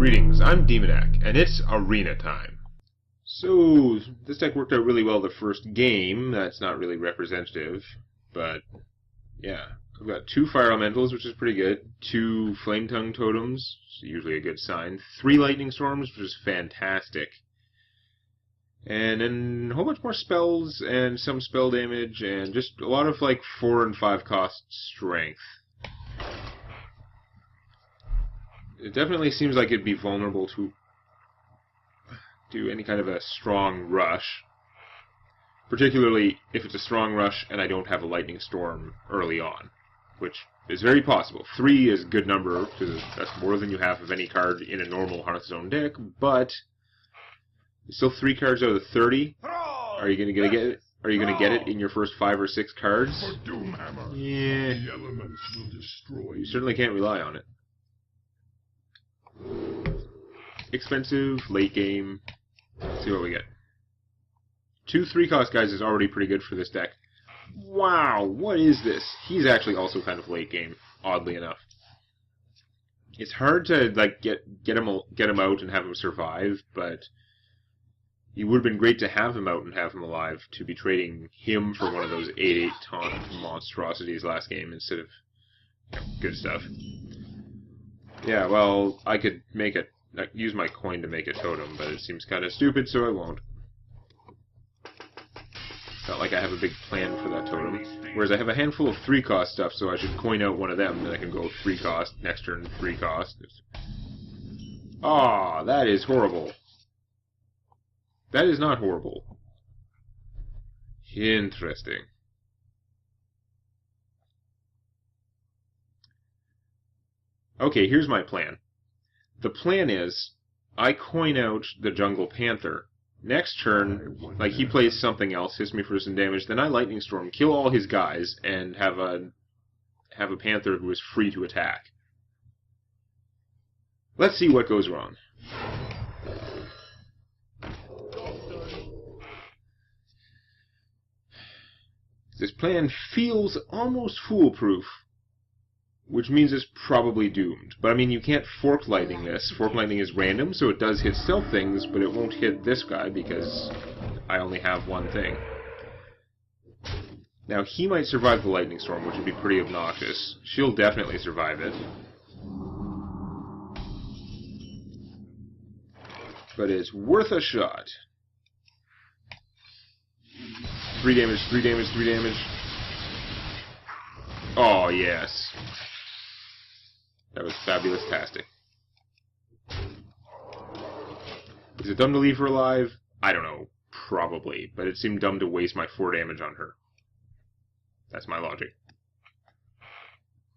Greetings, I'm Demonac, and it's arena time. So, this deck worked out really well the first game. That's not really representative, but yeah. I've got 2 Fire Elementals, which is pretty good, 2 Flame Tongue Totems, usually a good sign, 3 Lightning Storms, which is fantastic, and then a whole bunch more spells and some spell damage, and just a lot of like 4 and 5 cost strength. It definitely seems like it'd be vulnerable to do any kind of a strong rush, particularly if it's a strong rush and I don't have a Lightning Storm early on, which is very possible. 3 is a good number, because that's more than you have of any card in a normal Hearthstone deck, but still 3 cards out of the 30. Are you gonna get it? Are you gonna get it in your first 5 or 6 cards? Yeah. You certainly can't rely on it. Expensive, late game. Let's see what we get. 2 3-cost guys is already pretty good for this deck. Wow, what is this? He's actually also kind of late game, oddly enough. It's hard to like get him out and have him survive, but it would have been great to have him out and have him alive, to be trading him for one of those 8/8 taunt monstrosities last game instead of good stuff. Yeah, well, I could make it, use my coin to make a totem, but it seems kind of stupid, so I won't. It's not like I have a big plan for that totem. Whereas I have a handful of 3-cost stuff, so I should coin out one of them, then I can go 3-cost, next turn 3-cost. Ah, that is horrible. That is not horrible. Interesting. Okay, here's my plan. The plan is, I coin out the Jungle Panther. Next turn, like, he plays something else, hits me for some damage, then I Lightning Storm, kill all his guys, and have a Panther who is free to attack. Let's see what goes wrong. This plan feels almost foolproof, which means it's probably doomed. But I mean, you can't Fork Lightning this. Fork Lightning is random, so it does hit stealth things, but it won't hit this guy because I only have one thing. Now, he might survive the Lightning Storm, which would be pretty obnoxious. She'll definitely survive it. But it's worth a shot. 3 damage, 3 damage, 3 damage. Oh, yes. That was fabulous-tastic. Is it dumb to leave her alive? I don't know. Probably. But it seemed dumb to waste my 4 damage on her. That's my logic.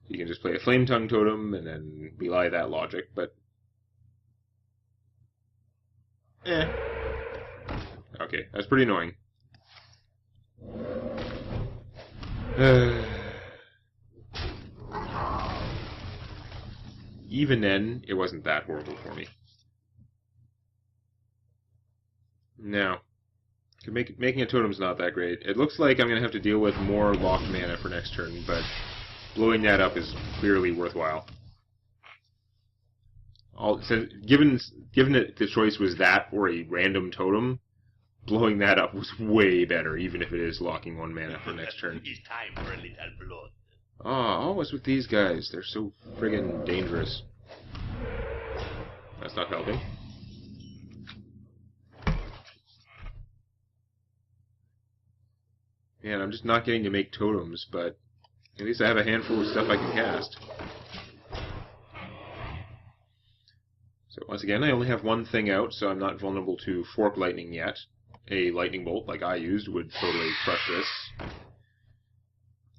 You can just play a Flame Tongue Totem and then belie that logic, but... Okay, that's pretty annoying. Even then, it wasn't that horrible for me. No. Making a totem's not that great. It looks like I'm going to have to deal with more locked mana for next turn, but blowing that up is clearly worthwhile. Given that the choice was that or a random totem, blowing that up was way better, even if it is locking 1 mana for next turn. It's time for a little blood. Always with these guys. They're so friggin' dangerous. That's not helping. Man, I'm just not getting to make totems, but at least I have a handful of stuff I can cast. So once again, I only have one thing out, so I'm not vulnerable to Fork Lightning yet. A Lightning Bolt, like I used, would totally crush this.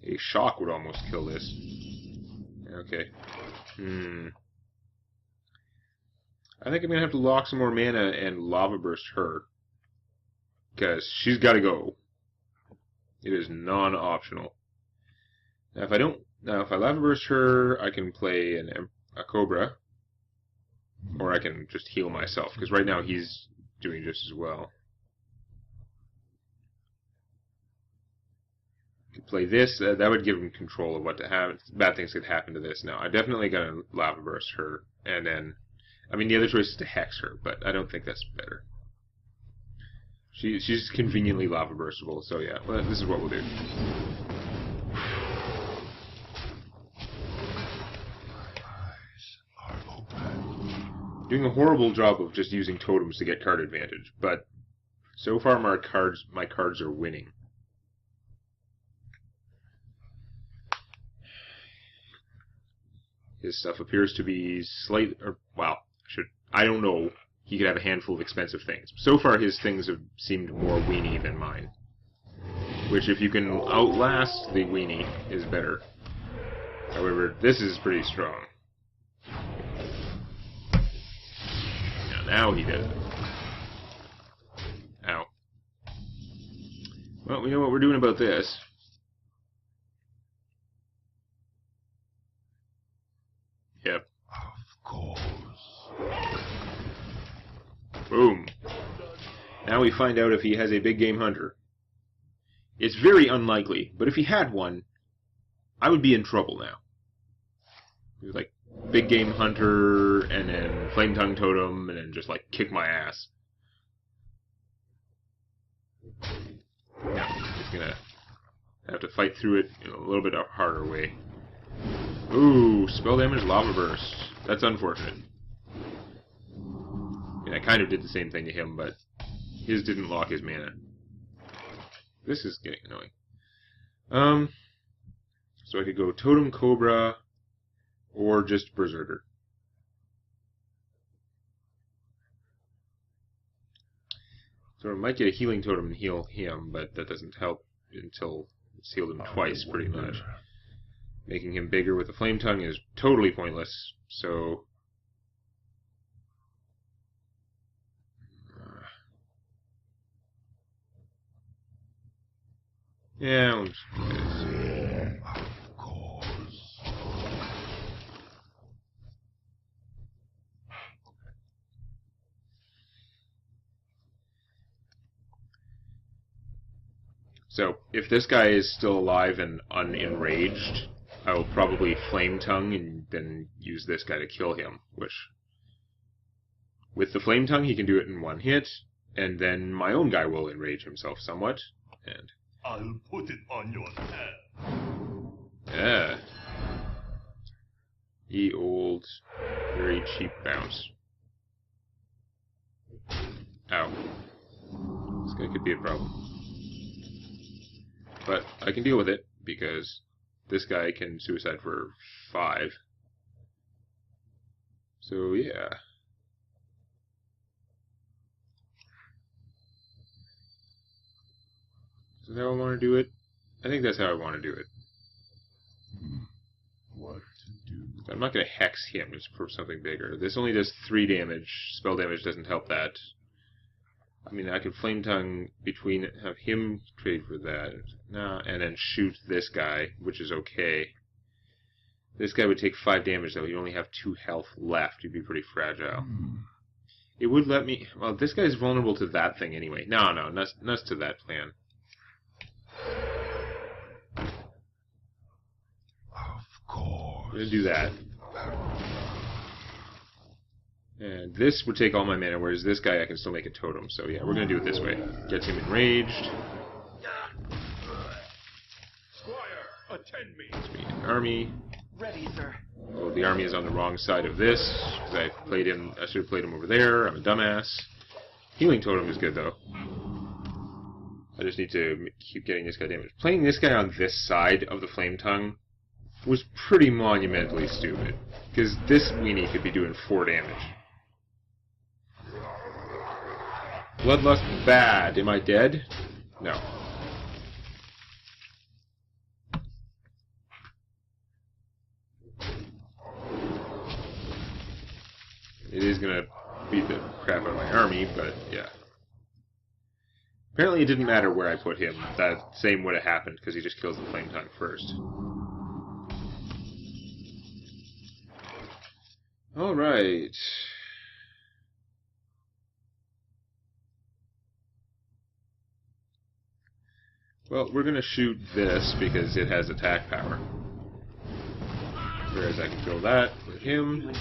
A Shock would almost kill this. Okay. I think I'm going to have to lock some more mana and Lava Burst her. Because she's got to go. It is non-optional. Now if I Lava Burst her, I can play a Cobra. Or I can just heal myself, because right now he's doing just as well. Play this, that would give him control of what to have. Bad things could happen to this now. I'm definitely going to Lava Burst her, and then I mean, the other choice is to hex her, but I don't think that's better. She's conveniently lava burstable, so yeah, well, this is what we'll do. Doing a horrible job of just using totems to get card advantage, but so far my cards are winning. His stuff appears to be I don't know. He could have a handful of expensive things. So far his things have seemed more weenie than mine. Which, if you can outlast the weenie, is better. However, this is pretty strong. Now he did it. Ow. Well, we know what we're doing about this. Yep. Of course. Boom. Now we find out if he has a big game hunter. It's very unlikely, but if he had one, I would be in trouble now. He was like, big game hunter, and then flame tongue totem, and then just like kick my ass. Yeah, he's gonna have to fight through it in a little bit a harder way. Ooh, spell damage, lava burst. That's unfortunate. I mean, I kind of did the same thing to him, but his didn't lock his mana. This is getting annoying. So I could go Totem Cobra, or just Berserker. So I might get a healing totem and heal him, but that doesn't help until it's healed him twice, pretty much. Making him bigger with the Flame Tongue is totally pointless, so... yeah, we'll just do this. Of course. So, if this guy is still alive and unenraged, I will probably Flame Tongue and then use this guy to kill him, which... with the Flame Tongue, he can do it in one hit, and then my own guy will enrage himself somewhat, and... I'll put it on your head. yeah. Ye old, very cheap bounce. Ow. This guy could be a problem. But I can deal with it, because this guy can suicide for 5. So, yeah. Is that how I want to do it? I think that's how I want to do it. What to do? I'm not going to hex him just for something bigger. This only does 3 damage. Spell damage doesn't help that. I mean, I could Flame Tongue between, have him trade for that. Nah, and then shoot this guy, which is okay. This guy would take 5 damage, though. He'd only have 2 health left. He'd be pretty fragile. It would let me... well, this guy's vulnerable to that thing anyway. No, nuts to that plan. Of course. I'm going to do that. And this would take all my mana, whereas this guy I can still make a totem. So yeah, we're going to do it this way. Gets him enraged. Squire, attend me. Let's meet an army. Ready, sir. Oh, the army is on the wrong side of this. Because I should have played him over there. I'm a dumbass. Healing totem is good, though. I just need to keep getting this guy damage. Playing this guy on this side of the Flame Tongue was pretty monumentally stupid. Because this weenie could be doing 4 damage. Bloodlust bad. Am I dead? No. It is going to beat the crap out of my army, but yeah. Apparently it didn't matter where I put him. That same would have happened because he just kills the Flame Tongue first. Alright. Well, we're going to shoot this because it has attack power. Whereas I can kill that with him.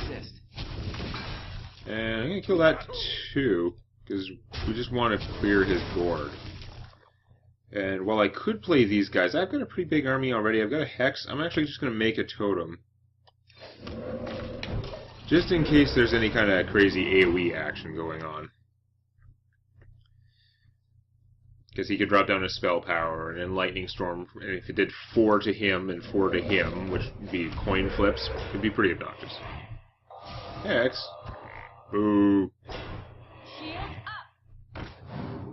And I'm going to kill that too, because we just want to clear his board. And while I could play these guys, I've got a pretty big army already. I've got a Hex. I'm actually just going to make a Totem. Just in case there's any kind of crazy AoE action going on. Because he could drop down a Spell Power, and then Lightning Storm, and if it did 4 to him and 4 to him, which would be coin flips, it'd be pretty obnoxious. Hex. Boo.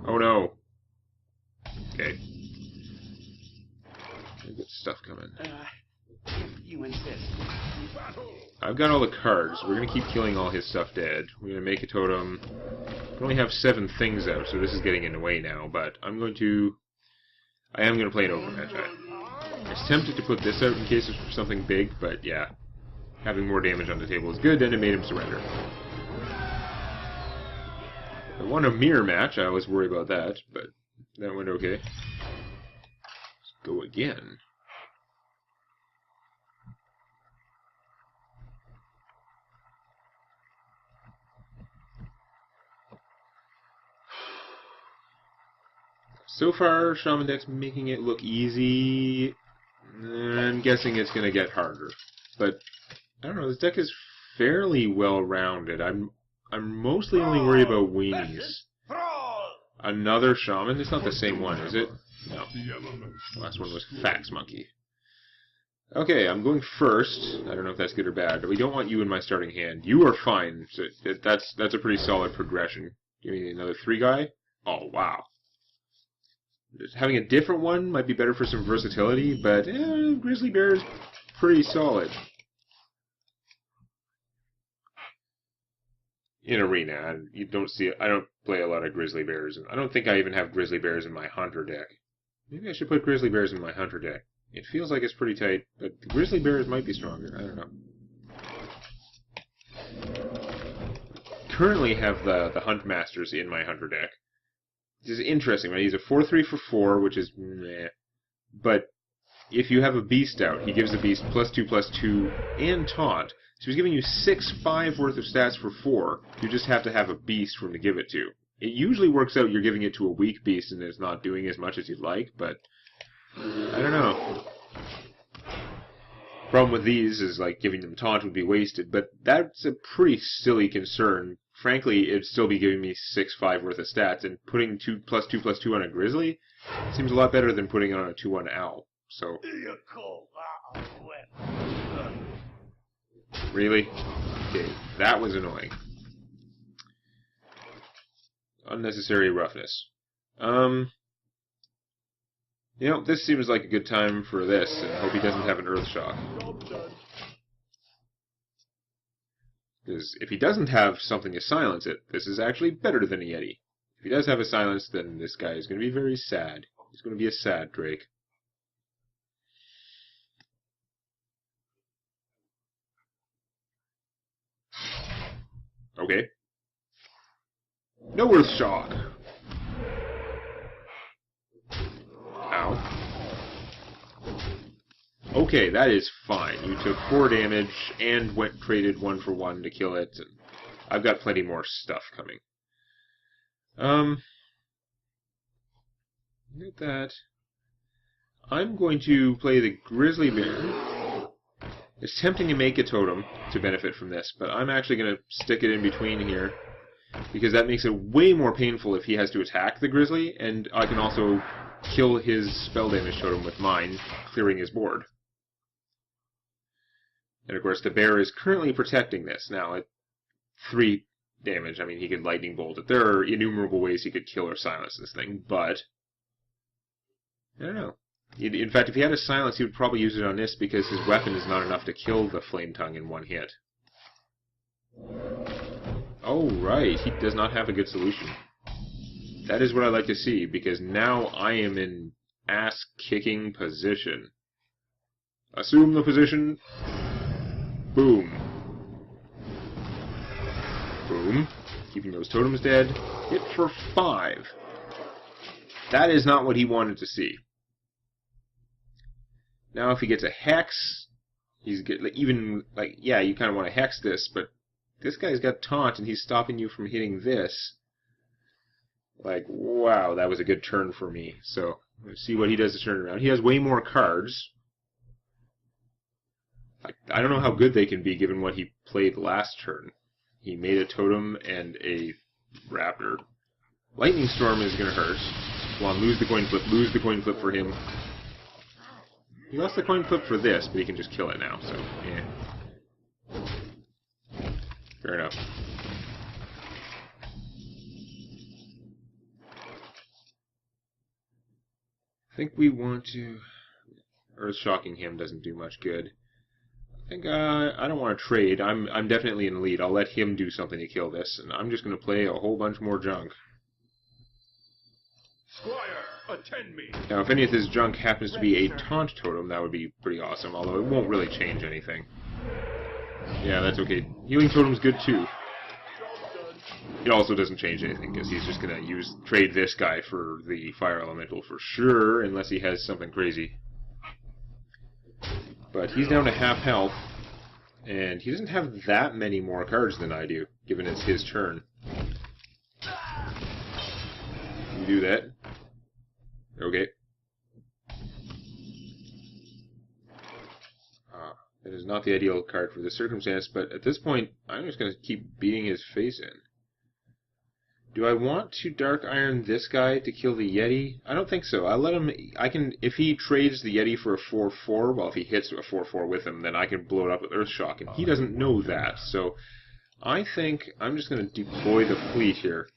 Oh no. Okay. Good stuff coming. You insist. I've got all the cards. We're going to keep killing all his stuff dead. We're going to make a totem. We only have 7 things out, so this is getting in the way now, but I am going to play an overmatch. I was tempted to put this out in case it's something big, but yeah. Having more damage on the table is good, and it made him surrender. I won a mirror match. I was worried about that, but that went okay. Let's go again. So far, Shaman deck's making it look easy. I'm guessing it's going to get harder. But, I don't know, this deck is fairly well-rounded. I'm mostly only worried about weenies. Another Shaman? It's not the same one, is it? No. The last one was Fax Monkey. Okay, I'm going first. I don't know if that's good or bad, but we don't want you in my starting hand. You are fine. So that's a pretty solid progression. Give me another 3 guy? Oh, wow. Having a different one might be better for some versatility, but Grizzly Bear is pretty solid. In Arena, you don't see it. I don't play a lot of Grizzly Bears. I don't think I even have Grizzly Bears in my Hunter deck. Maybe I should put Grizzly Bears in my Hunter deck. It feels like it's pretty tight, but the Grizzly Bears might be stronger. I don't know. Currently have the Hunt Masters in my Hunter deck. This is interesting, right? He's a 4/3 for 4, which is meh. But if you have a Beast out, he gives the Beast +2/+2 and Taunt. So he's giving you 6/5 worth of stats for 4. You just have to have a Beast for him to give it to. It usually works out you're giving it to a weak Beast and it's not doing as much as you'd like, but I don't know. Problem with these is like giving them Taunt would be wasted, but that's a pretty silly concern. Frankly, it'd still be giving me 6/5 worth of stats, and putting +2/+2 on a Grizzly seems a lot better than putting it on a 2/1 Owl. So, really? Okay, that was annoying. Unnecessary roughness. You know, this seems like a good time for this, and I hope he doesn't have an Earth Shock. Because if he doesn't have something to silence it, this is actually better than a Yeti. If he does have a silence, then this guy is going to be very sad. He's going to be a sad Drake. Okay. No Earth Shock! Ow. Okay, that is fine. You took 4 damage and traded 1 for 1 to kill it. And I've got plenty more stuff coming. Get that. I'm going to play the Grizzly Bear. It's tempting to make a totem to benefit from this, but I'm actually going to stick it in between here because that makes it way more painful if he has to attack the Grizzly, and I can also kill his spell damage totem with mine, clearing his board. And of course, the bear is currently protecting this. Now, at 3 damage, I mean, he could lightning bolt it. There are innumerable ways he could kill or silence this thing, but I don't know. In fact, if he had a silence, he would probably use it on this because his weapon is not enough to kill the Flame Tongue in 1 hit. Oh, right. He does not have a good solution. That is what I like to see, because now I am in ass-kicking position. Assume the position. Boom. Boom. Keeping those totems dead. Hit for 5. That is not what he wanted to see. Now if he gets a Hex, he's even, like, yeah, you kind of want to Hex this, but this guy's got taunt and he's stopping you from hitting this. Like, wow, that was a good turn for me. So, let's see what he does to turn around. He has way more cards. I don't know how good they can be given what he played last turn. He made a totem and a raptor. Lightning Storm is going to hurt. Come on, lose the coin flip. Lose the coin flip for him. He lost the coin flip for this, but he can just kill it now, so, yeah. Fair enough. I think we want to... Earth-shocking him doesn't do much good. I think I don't want to trade. I'm definitely in the lead. I'll let him do something to kill this, and I'm just going to play a whole bunch more junk. Squire, attend me. Now, if any of his junk happens to be a taunt totem, that would be pretty awesome, although it won't really change anything. Yeah, that's okay. Healing totem's good too. It also doesn't change anything, because he's just going to trade this guy for the fire elemental for sure, unless he has something crazy. But he's down to half health, and he doesn't have that many more cards than I do, given it's his turn. You do that. Okay. That is not the ideal card for this circumstance, but at this point, I'm just going to keep beating his face in. Do I want to Dark Iron this guy to kill the Yeti? I don't think so. I'll let him... if he trades the Yeti for a 4-4, well, if he hits a 4-4 with him, then I can blow it up with Earthshock, and he doesn't know that, so I think I'm just going to deploy the fleet here.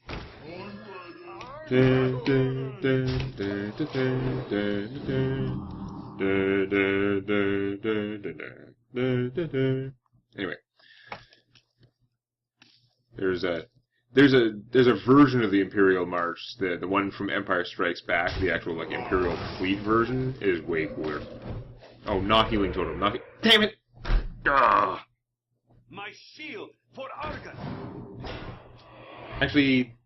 Anyway. There's a version of the Imperial March, the one from Empire Strikes Back, the actual like Imperial Fleet version, is way cooler. Oh, not Healing Totem, not damn it! Ugh. My shield for Argon. Actually,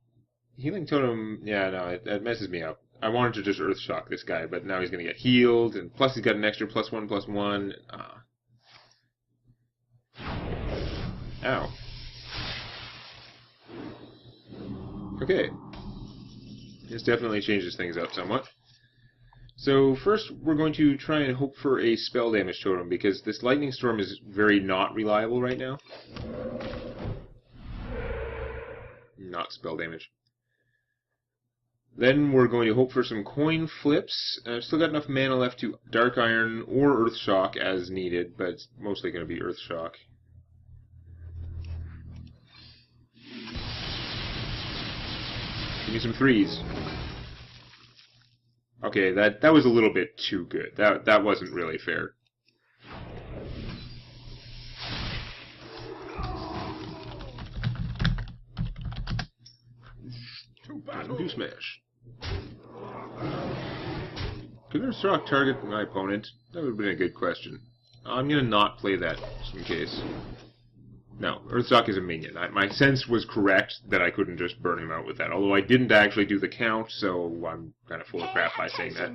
Healing Totem, yeah, no, it messes me up. I wanted to just Earthshock this guy, but now he's gonna get healed, and plus he's got an extra +1/+1. Ow. Okay. This definitely changes things up somewhat. So first we're going to try and hope for a spell damage totem, because this Lightning Storm is very not reliable right now. Not spell damage. Then we're going to hope for some coin flips. I've still got enough mana left to Dark Iron or Earthshock as needed, but it's mostly going to be Earthshock. Give me some threes. Okay, that was a little bit too good. That wasn't really fair. Do smash. Could Earthshock target my opponent? That would have been a good question. I'm gonna not play that just in case. No, Earthshock is a minion. My sense was correct that I couldn't just burn him out with that. Although I didn't actually do the count, so I'm kind of full of crap by saying that.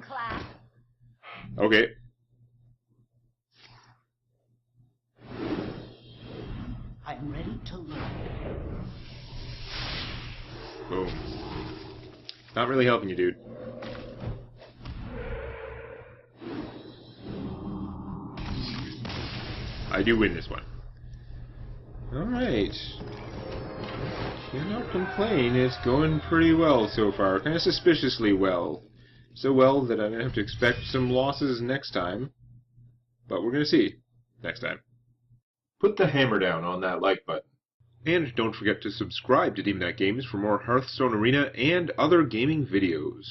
Okay. I'm ready to learn. Boom. Not really helping you, dude. I do win this one. Alright. Cannot complain, it's going pretty well so far. Kind of suspiciously well. So well that I'm going to have to expect some losses next time. But we're going to see next time. Put the hammer down on that like button. And don't forget to subscribe to Demonac Games for more Hearthstone Arena and other gaming videos.